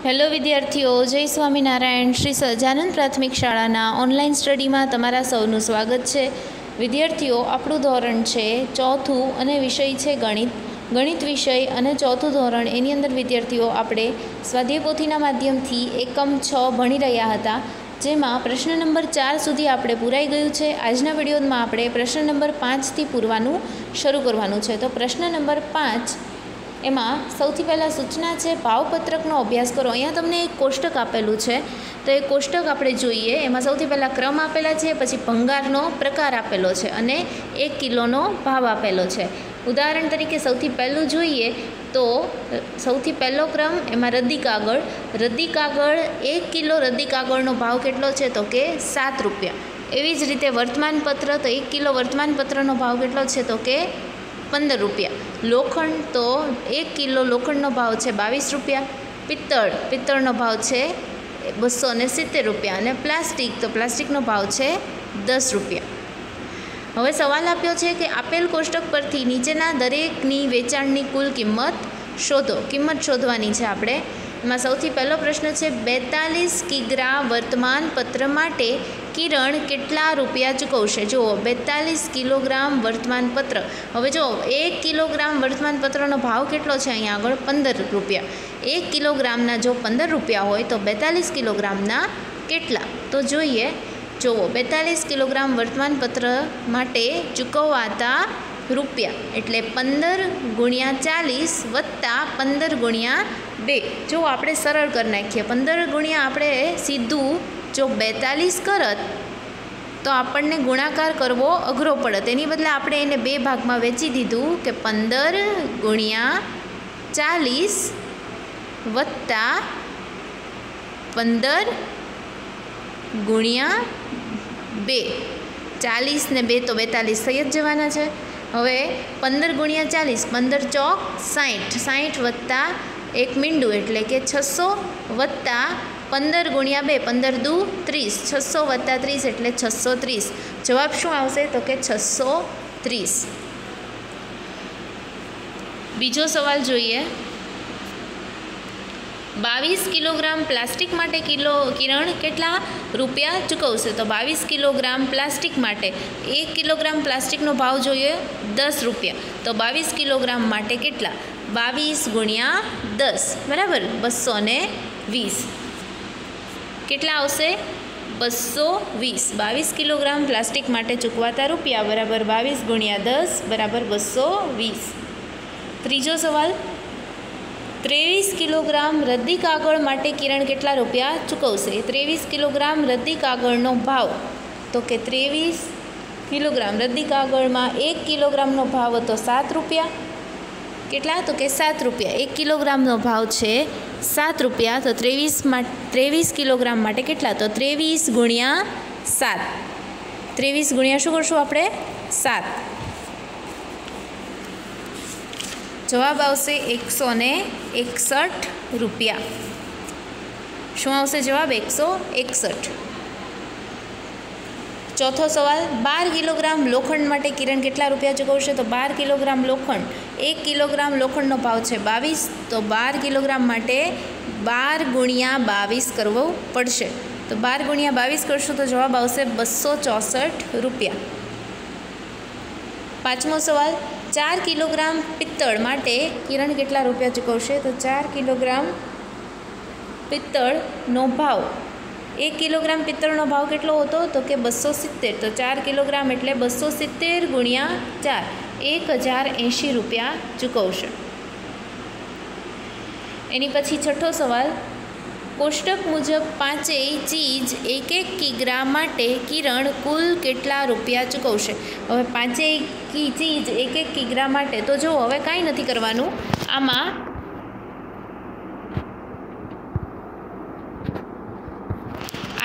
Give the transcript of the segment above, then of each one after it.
Hello વિદ્યાર્થીઓ, જય સ્વામિનારાયણ. શ્રી સહજાનંદ પ્રાથમિક શાળાના ઓનલાઈન સ્ટડીમાં તમારા સૌનું સ્વાગત છે. વિદ્યાર્થીઓ, આપણું ધોરણ છે ચોથું અને વિષય છે ગણિત વિષય અને ચોથું ધોરણ. એની અંદર વિદ્યાર્થીઓ આપણે સ્વાધ્યાય પોથીના માધ્યમથી એકમ 6 ભણી રહ્યા હતા, જેમાં પ્રશ્ન નંબર 4 સુધી આપણે પૂરાઈ ગયું છે. આજના વિડીયોમાં આપણે પ્રશ્ન નંબર 5થી પૂરવાનું શરૂ કરવાનું છે. તો પ્રશ્ન નંબર 5 એમાં સૌથી પહેલાં સૂચના છે ભાવપત્રકનો અભ્યાસ કરો. અહીંયા તમને એક કોષ્ટક આપેલું છે, તો એ કોષ્ટક આપણે જોઈએ. એમાં સૌથી પહેલાં ક્રમ આપેલા છે, પછી ભંગારનો પ્રકાર આપેલો છે અને 1 કિલોનો ભાવ આપેલો છે. ઉદાહરણ તરીકે સૌથી પહેલું જોઈએ તો સૌથી પહેલો ક્રમ એમાં રદ્દી કાગળ 1 કિલો રદ્દી કાગળનો ભાવ કેટલો છે તો કે 7 રૂપિયા. એવી જ રીતે વર્તમાનપત્ર, તો 1 કિલો વર્તમાનપત્રનો ભાવ કેટલો છે તો કે 15 રૂપિયા. લોખંડ, તો 1 કિલો લોખંડનો ભાવ છે 22 રૂપિયા. પિત્તળનો ભાવ છે 270 રૂપિયા. અને પ્લાસ્ટિક, તો પ્લાસ્ટિકનો ભાવ છે 10 રૂપિયા. હવે સવાલ આપ્યો છે કે આપેલ કોષ્ટક પરથી નીચેના દરેકની વેચાણની કુલ કિંમત શોધો. કિંમત શોધવાની છે આપણે. એમાં સૌથી પહેલો પ્રશ્ન છે 42 કિગ્રા વર્તમાનપત્ર માટે કિરણ કેટલા રૂપિયા ચૂકવશે. જુઓ, 42 કિલોગ્રામ વર્તમાનપત્ર. હવે જો 1 કિલોગ્રામ વર્તમાનપત્રનો ભાવ કેટલો છે અહીંયા આગળ 15 રૂપિયા. 1 કિલોગ્રામના જો 15 રૂપિયા હોય તો 42 કિલોગ્રામના કેટલા, તો જોઈએ. જુઓ, 42 કિલોગ્રામ વર્તમાનપત્ર માટે ચૂકવાતા રૂપિયા એટલે 15 ગુણ્યા 40 વત્તા 15 ગુણ્યા 2. જો આપણે સરળ કરી નાખીએ, 15 ગુણ્યા આપણે સીધું જો 42 કરત તો આપણને ગુણાકાર કરવો અઘરો પડત. એની બદલે આપણે એને 2 ભાગમાં વેચી દીધું કે 15 ગુણ્યા 40 વત્તા 15 ગુણ્યા 2. 40 ને 2 તો 42 થઈ જ જવાના છે. હવે 15 ગુણ્યા 40, 15 ચોક 60, 60 વત્તા 1 મીંડું એટલે કે 600 વત્તા 15 ગુણ્યા 2, 15 દુ 30, 600 વત્તા 30 એટલે 630. જવાબ શું આવશે તો કે 630. બીજો સવાલ જોઈએ. 22 કિલોગ્રામ પ્લાસ્ટિક માટે કિરણ કેટલા રૂપિયા ચૂકવશે. તો 22 કિલોગ્રામ પ્લાસ્ટિક માટે 1 કિલોગ્રામ પ્લાસ્ટિકનો ભાવ જોઈએ 10 રૂપિયા. તો 22 કિલોગ્રામ માટે કેટલા, 22 ગુણ્યા 10 બરાબર 220. કેટલા આવશે 220. 22 કિલોગ્રામ પ્લાસ્ટિક માટે ચૂકવાતા રૂપિયા બરાબર 22 ગુણ્યા 10 બરાબર 220. ત્રીજો સવાલ. 23 કિલોગ્રામ રદ્દી કાગળ માટે કિરણ કેટલા રૂપિયા ચૂકવશે. 23 કિલોગ્રામ રદ્દી કાગળનો ભાવ, તો કે 23 કિલોગ્રામ રદ્દી કાગળમાં 1 કિલોગ્રામનો ભાવ હતો 7 રૂપિયા. કેટલા તો કે 7 રૂપિયા. 1 કિલોગ્રામનો ભાવ છે 7 રૂપિયા. તો 23 કિલોગ્રામ માટે કેટલા, તો 23 ગુણ્યા 7. 23 ગુણ્યા શું કરશું આપણે 7. જવાબ આવશે 161 રૂપિયા. શું આવશે જવાબ 161. ચોથો સવાલ. 12 કિલોગ્રામ લોખંડ માટે કિરણ કેટલા રૂપિયા ચૂકવશે. તો 12 કિલોગ્રામ લોખંડ, 1 કિલોગ્રામ લોખંડનો ભાવ છે 22. તો 12 કિલોગ્રામ માટે 12 ગુણ્યા 22 કરવું પડશે. તો 12 ગુણ્યા 22 કરશું તો જવાબ આવશે 264 રૂપિયા. પાંચમો સવાલ. 4 કિલોગ્રામ પિત્તળ માટે કિરણ કેટલા રૂપિયા ચૂકવશે. તો 4 કિલોગ્રામ પિત્તળનો ભાવ, 1 કિલોગ્રામ પિત્તળનો ભાવ કેટલો હતો તો કે 270. તો 4 કિલોગ્રામ એટલે 270 ગુણ્યા 4, 1080 રૂપિયા ચૂકવશે. એની પછી છઠ્ઠો સવાલ. કોષ્ટક મુજબ પાંચેય ચીજ 1 કિગ્રા માટે કિરણ કુલ કેટલા રૂપિયા ચૂકવશે. હવે પાંચેય ચીજ 1 કિગ્રા માટે, તો જો હવે કાંઈ નથી કરવાનું. આમાં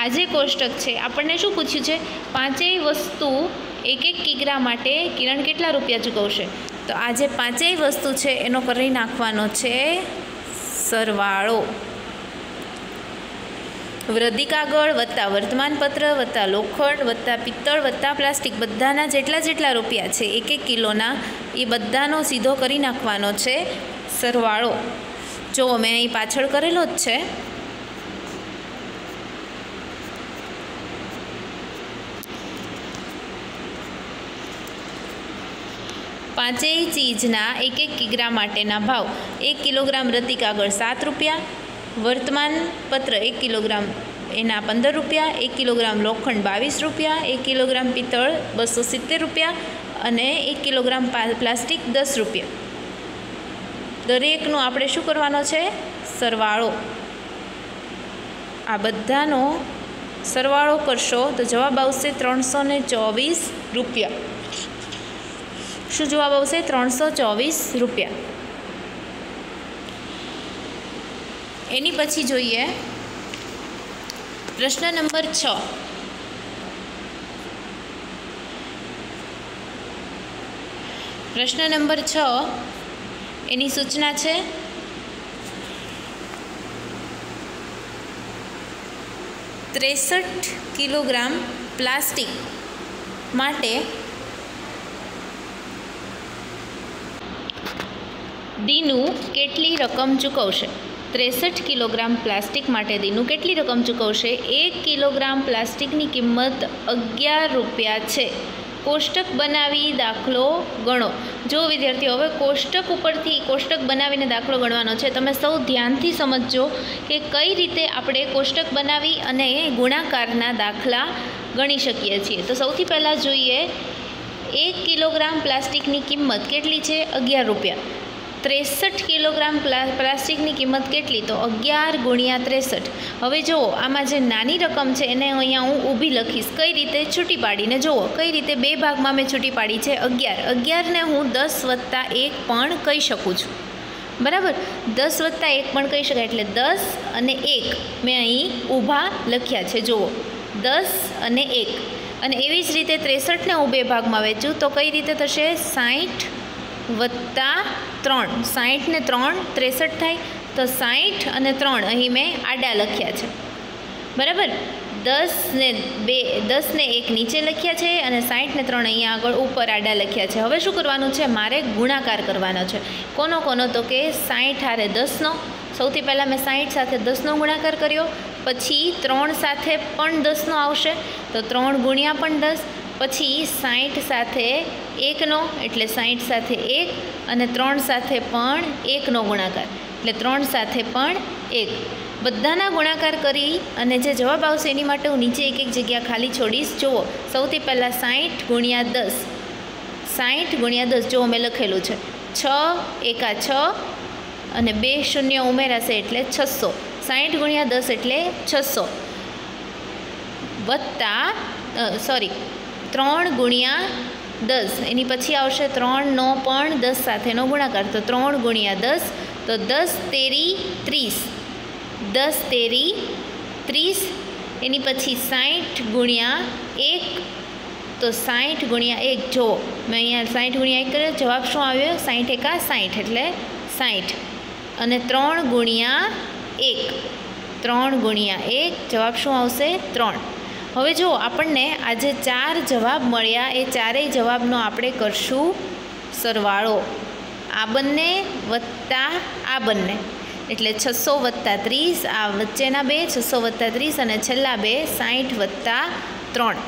આ જે કોષ્ટક છે આપણને શું પૂછ્યું છે, પાંચેય વસ્તુ 1 કિગ્રા માટે કિરણ કેટલા રૂપિયા ચૂકવશે. તો આ જે પાંચેય વસ્તુ છે એનો કરી નાખવાનો છે સરવાળો. રદ્દી કાગળ વત્તા વર્તમાનપત્ર વત્તા લોખંડ વત્તા પિત્તળ વત્તા પ્લાસ્ટિક બધાના જેટલા રૂપિયા છે 1 કિલોના, એ બધાનો સીધો કરી નાખવાનો છે સરવાળો. જો મેં અહીં પાછળ કરેલો જ છે. પાંચેય ચીજના 1 કિગ્રા માટેના ભાવ: 1 કિલોગ્રામ રતી કાગળ 7 રૂપિયા, વર્તમાન પત્ર 1 કિલોગ્રામ એના 15 રૂપિયા, 1 કિલોગ્રામ લોખંડ 22 રૂપિયા, 1 કિલોગ્રામ પિત્તળ 270 રૂપિયા અને 1 કિલોગ્રામ પ્લાસ્ટિક 10 રૂપિયા. દરેકનો આપણે શું કરવાનો છે? સરવાળો. આ બધાનો સરવાળો કરશો તો જવાબ આવશે 324 રૂપિયા. શું જવાબ આવશે? 324 રૂપિયા. એની પછી જોઈએ પ્રશ્ન નંબર 6. પ્રશ્ન નંબર 6 એની સૂચના છે: 63 કિલોગ્રામ પ્લાસ્ટિક માટે દીનું કેટલી રકમ ચૂકવશે? 63 કિલોગ્રામ પ્લાસ્ટિક માટે દીનું કેટલી રકમ ચૂકવશે? 1 કિલોગ્રામ પ્લાસ્ટિકની કિંમત 11 રૂપિયા છે. કોષ્ટક બનાવી દાખલો ગણો. જો વિદ્યાર્થીઓ, હવે કોષ્ટક ઉપરથી કોષ્ટક બનાવીને દાખલો ગણવાનો છે. તમે સૌ ધ્યાનથી સમજજો કે કઈ રીતે આપણે કોષ્ટક બનાવી અને ગુણાકારના દાખલા ગણી શકીએ છીએ. તો સૌથી પહેલાં જોઈએ, 1 કિલોગ્રામ પ્લાસ્ટિકની કિંમત કેટલી છે? 11 રૂપિયા. 63 કિલોગ્રામ પ્લાસ્ટિકની કિંમત કેટલી? તો 11 ગુણ્યા 63. હવે જુઓ, આમાં જે નાની રકમ છે એને અહીંયા હું ઊભી લખીશ. કઈ રીતે? છૂટી પાડીને. જુઓ કઈ રીતે બે ભાગમાં મેં છૂટી પાડી છે. 11. 11ને હું 10 વત્તા 1 પણ કહી શકું છું. બરાબર? 10 વત્તા 1 પણ કહી શકાય. એટલે 10 અને 1 મેં અહીં ઊભા લખ્યા છે. જુઓ, 10 અને 1. અને એવી જ રીતે 63ને હું બે ભાગમાં વેચું તો કઈ રીતે થશે? 60 વત્તા 3. 60 ને 3 63 થાય. તો 60 અને 3 અહીં મેં આડા લખ્યા છે. બરાબર? 10 ને 1 નીચે લખ્યા છે અને 60 ને 3 અહીંયા આગળ ઉપર આડા લખ્યા છે. હવે શું કરવાનું છે? મારે ગુણાકાર કરવાનો છે. કોનો? તો કે 60 હારે 10નો. સૌથી પહેલાં મેં 60 સાથે 10નો ગુણાકાર કર્યો. પછી 3 સાથે પણ 10નો આવશે તો 3 ગુણ્યા પણ 10. પછી 60 સાથે 1નો એટલે 60 સાથે 1 અને 3 સાથે પણ 1નો ગુણાકાર એટલે 3 સાથે પણ 1. બધાના ગુણાકાર કરી અને જે જવાબ આવશે એની માટે હું નીચે એક જગ્યા ખાલી છોડીશ. જુઓ, સૌથી પહેલાં 60 ગુણ્યા 10. 60 ગુણ્યા 10 જુઓ મેં લખેલું છે. 6 એકા 6 અને 2 શૂન્ય ઉમેરાશે એટલે 600. 60 ગુણ્યા 10 એટલે 600 વત્તા 3 ગુણ્યા 10. એની પછી આવશે 3નો પણ 10 સાથેનો ગુણાકાર તો 3 ગુણ્યા 10 તો 10 તેરી 30. 10 તેરી 30. એની પછી 60 ગુણ્યા 1 તો 60 ગુણ્યા 1 જો મેં અહીંયા 60 ગુણ્યા 1 કર્યો. જવાબ શું આવ્યો? 60 એકા 60 એટલે 60 અને 3 ગુણ્યા 1. 3 ગુણ્યા 1 જવાબ શું આવશે? 3. હવે જો આપણને આજે 4 જવાબ મળ્યા. એ ચારેય જવાબનો આપણે કરશું સરવાળો. આ બંને વત્તા આ બંને એટલે 600 વત્તા 30. આ વચ્ચેના બે 600 વત્તા 30 અને છેલ્લા બે 60 વત્તા 3.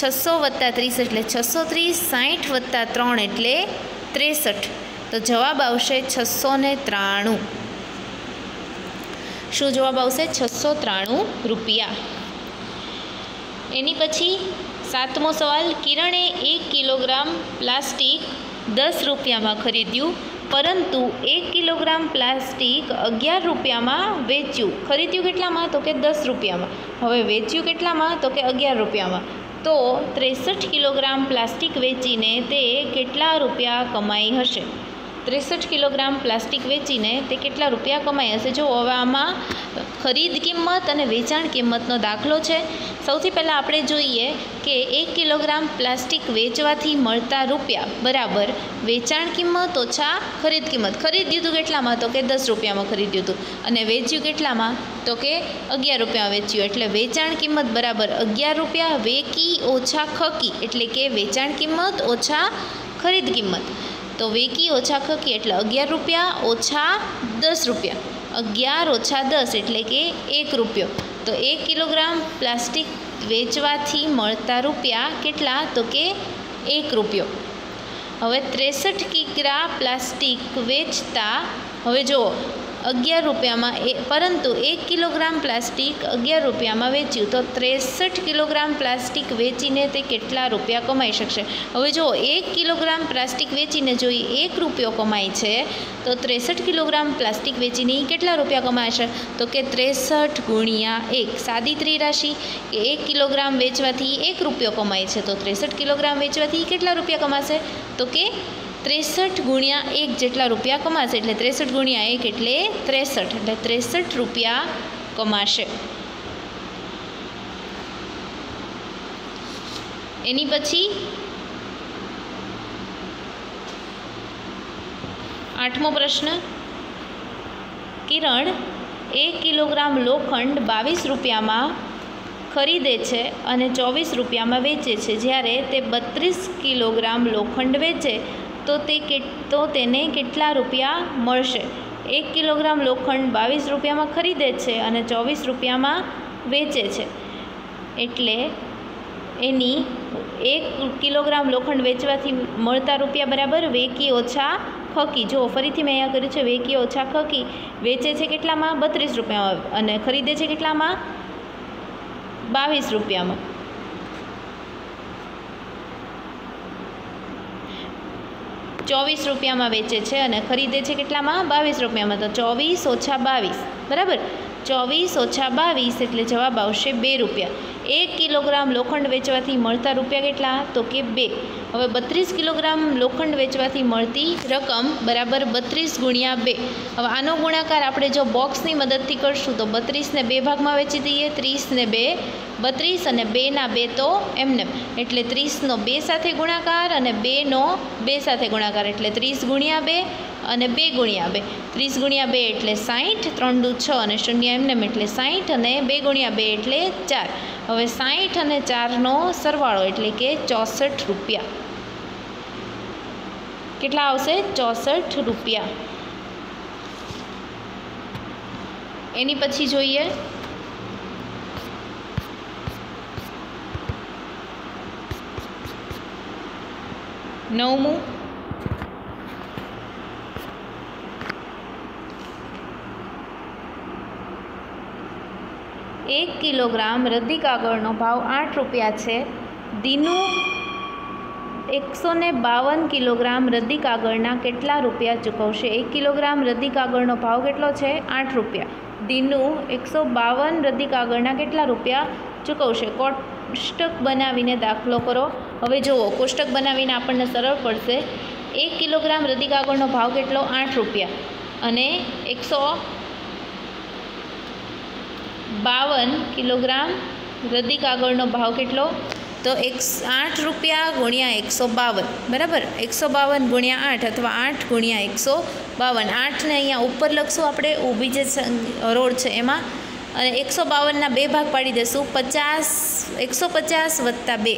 600 વત્તા 30 એટલે 630. 60 વત્તા 3 એટલે 63. તો જવાબ આવશે 693. શું જવાબ આવશે? 693 રૂપિયા. એની પછી 7મો સવાલ. કિરણે 1 કિલોગ્રામ પ્લાસ્ટિક 10 રૂપિયામાં ખરીદ્યું પરંતુ 1 કિલોગ્રામ પ્લાસ્ટિક 11 રૂપિયામાં વેચ્યું. ખરીદ્યું કેટલામાં? તો કે 10 રૂપિયામાં. હવે વેચ્યું કેટલામાં? તો કે 11 રૂપિયામાં. તો 63 કિલોગ્રામ પ્લાસ્ટિક વેચીને તે કેટલા રૂપિયા કમાઈ હશે? 63 કિલોગ્રામ પ્લાસ્ટિક વેચીને તે કેટલા રૂપિયા કમાઈ હશે? જો હવે આમાં ખરીદ કિંમત અને વેચાણ કિંમતનો દાખલો છે. સૌથી પહેલાં આપણે જોઈએ કે 1 કિલોગ્રામ પ્લાસ્ટિક વેચવાથી મળતા રૂપિયા બરાબર વેચાણ કિંમત ઓછા ખરીદ કિંમત. ખરીદ્યું હતું કેટલામાં? તો કે 10 રૂપિયામાં ખરીદ્યું હતું અને વેચ્યું કેટલામાં? તો કે 11 રૂપિયામાં વેચ્યું. એટલે વેચાણ કિંમત બરાબર 11 રૂપિયા. વેકી ઓછા ખકી એટલે કે વેચાણ કિંમત ઓછા ખરીદ કિંમત. તો વેકી ઓછા ખકી એટલે 11 રૂપિયા ઓછા 10 રૂપિયા, 11 ઓછા 10 એટલે કે 1 રૂપિયો. તો 1 કિલોગ્રામ પ્લાસ્ટિક વેચવાથી મળતા રૂપિયા કેટલા? તો કે 1 રૂપિયો. હવે 63 કિગ્રા પ્લાસ્ટિક વેચતા, હવે જુઓ 11 રૂપિયામાં પરંતુ 1 કિલોગ્રામ પ્લાસ્ટિક 11 રૂપિયામાં વેચ્યું તો 63 કિલોગ્રામ પ્લાસ્ટિક વેચીને તે કેટલા રૂપિયા કમાઈ શકશે? હવે જુઓ 1 કિલોગ્રામ પ્લાસ્ટિક વેચીને જો એ 1 રૂપિયો કમાય છે તો 63 કિલોગ્રામ પ્લાસ્ટિક વેચીને કેટલા રૂપિયા કમાશે? તો કે 63 ગુણ્યા 1, સાદી ત્રિરાશિ કે 1 કિલોગ્રામ વેચવાથી 1 રૂપિયો કમાય છે તો 63 કિલોગ્રામ વેચવાથી કેટલા રૂપિયા કમાશે? તો કે 63 ગુણ્યા 1 જેટલા રૂપિયા કમાશે. એટલે 63 ગુણ્યા 1 એટલે 63, એટલે 63 રૂપિયા કમાશે. એની પછી 8મો પ્રશ્ન. કિરણ 1 કિલોગ્રામ લોખંડ 22 રૂપિયામાં ખરીદે છે અને 24 રૂપિયામાં વેચે છે. જ્યારે તે 32 કિલોગ્રામ લોખંડ વેચે તો તેને કેટલા રૂપિયા મળશે? 1 કિલોગ્રામ લોખંડ 22 રૂપિયામાં ખરીદે છે અને 24 રૂપિયામાં વેચે છે, એટલે એની 1 કિલોગ્રામ લોખંડ વેચવાથી મળતા રૂપિયા બરાબર વેકી ઓછા ખકી. જો ફરીથી મેં અહીંયા કર્યું છે વેકી ઓછા ખકી. વેચે છે કેટલામાં? 32 રૂપિયામાં અને ખરીદે છે કેટલામાં? 22 રૂપિયામાં. ₹24 રૂપિયામાં વેચે છે અને ખરીદે છે કેટલામાં? 22 રૂપિયામાં. તો 24 ઓછા 22 બરાબર. 24 ઓછા 22 એટલે જવાબ આવશે 2 રૂપિયા. 1 કિલોગ્રામ લોખંડ વેચવાથી મળતા રૂપિયા કેટલા? તો કે 2. હવે 32 કિલોગ્રામ લોખંડ વેચવાથી મળતી રકમ બરાબર 32 ગુણ્યા 2. હવે આનો ગુણાકાર આપણે જો બોક્સની મદદથી કરશું તો 32ને 2 ભાગમાં વેચી દઈએ. 30ને 2 32 અને 2ના 2 તો એમને, એટલે 30નો 2 સાથે ગુણાકાર અને 2નો 2 સાથે ગુણાકાર એટલે 30 ગુણ્યા 2 અને 2 ગુણ્યા 2. 30 ગુણ્યા 2 એટલે 60, 3 દુ 6 અને 0 એમને એટલે 60 અને 2 ગુણ્યા 2 એટલે 4. હવે 60 અને 4નો સરવાળો એટલે કે 64 રૂપિયા. કેટલા આવશે? 64 રૂપિયા. એની પછી જોઈએ 9મું. 1 કિલોગ્રામ રદ્દી કાગળનો ભાવ 8 રૂપિયા છે. દીનું 152 કિલોગ્રામ રદ્દી કાગળના કેટલા રૂપિયા ચૂકવશે? 1 કિલોગ્રામ રદ્દી કાગળનો ભાવ કેટલો છે? 8 રૂપિયા. દીનું 152 રદ્દી કાગળના કેટલા રૂપિયા ચૂકવશે? કોષ્ટક બનાવીને દાખલો કરો. હવે જુઓ કોષ્ટક બનાવીને આપણને સરળ પડશે. 1 કિલોગ્રામ રદ્દી કાગળનો ભાવ કેટલો? 8 રૂપિયા અને 152 કિલોગ્રામ રદ્દી કાગળનો ભાવ કેટલો? તો 8 રૂપિયા ગુણ્યા 152 બરાબર. 152 ગુણ્યા 8 અથવા 8 ગુણ્યા 152. 8ને અહીંયા ઉપર લખશું આપણે ઊભી જે રોડ છે એમાં, અને 152ના 2 ભાગ પાડી દઈશું. 150 વત્તા 2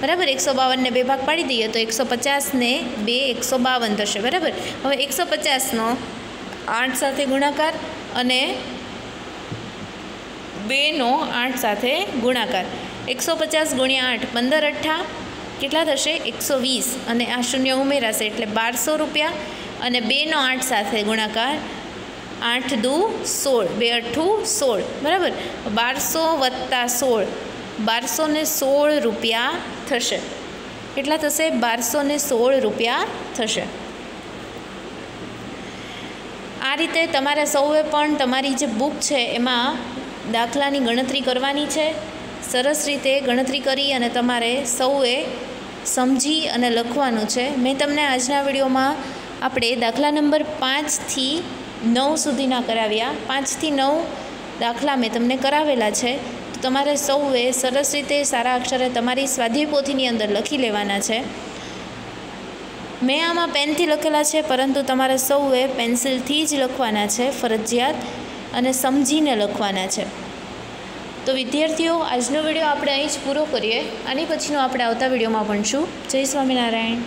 બરાબર. 152ને 2 ભાગ પાડી દઈએ તો 150ને 2 152 થશે બરાબર. હવે 150નો 8 સાથે ગુણાકાર અને 2નો 8 સાથે ગુણાકાર. 150 ગુણ્યા 8 15 અઠ્ઠા કેટલા થશે? 120 અને આ શૂન્ય ઉમેરાશે એટલે 1200 રૂપિયા અને 2નો 8 સાથે ગુણાકાર 8 દુ 16, 2 અઠ્ઠું 16 બરાબર. 1200 વત્તા 16 1216 રૂપિયા થશે. કેટલા થશે? 1216 રૂપિયા થશે. આ રીતે તમારે સૌએ પણ તમારી જે બુક છે એમાં દાખલાની ગણતરી કરવાની છે. સરસ રીતે ગણતરી કરી અને તમારે સૌએ સમજી અને લખવાનું છે. મેં તમને આજના વિડીયોમાં આપણે દાખલા નંબર 5થી 9 સુધીના કરાવ્યા. 5થી 9 દાખલા મેં તમને કરાવેલા છે. તો તમારે સૌએ સરસ રીતે સારા અક્ષરે તમારી સ્વાધ્યાય પોથીની અંદર લખી લેવાના છે. મેં આમાં પેનથી લખેલા છે, પરંતુ તમારે સૌએ પેન્સિલથી જ લખવાના છે ફરજિયાત, અને સમજીને લખવાના છે. તો વિદ્યાર્થીઓ, આજનો વિડીયો આપણે અહીં જ પૂરો કરીએ. આની પછીનો આપણે આવતા વિડીયોમાં ભણીશું. જય સ્વામિનારાયણ.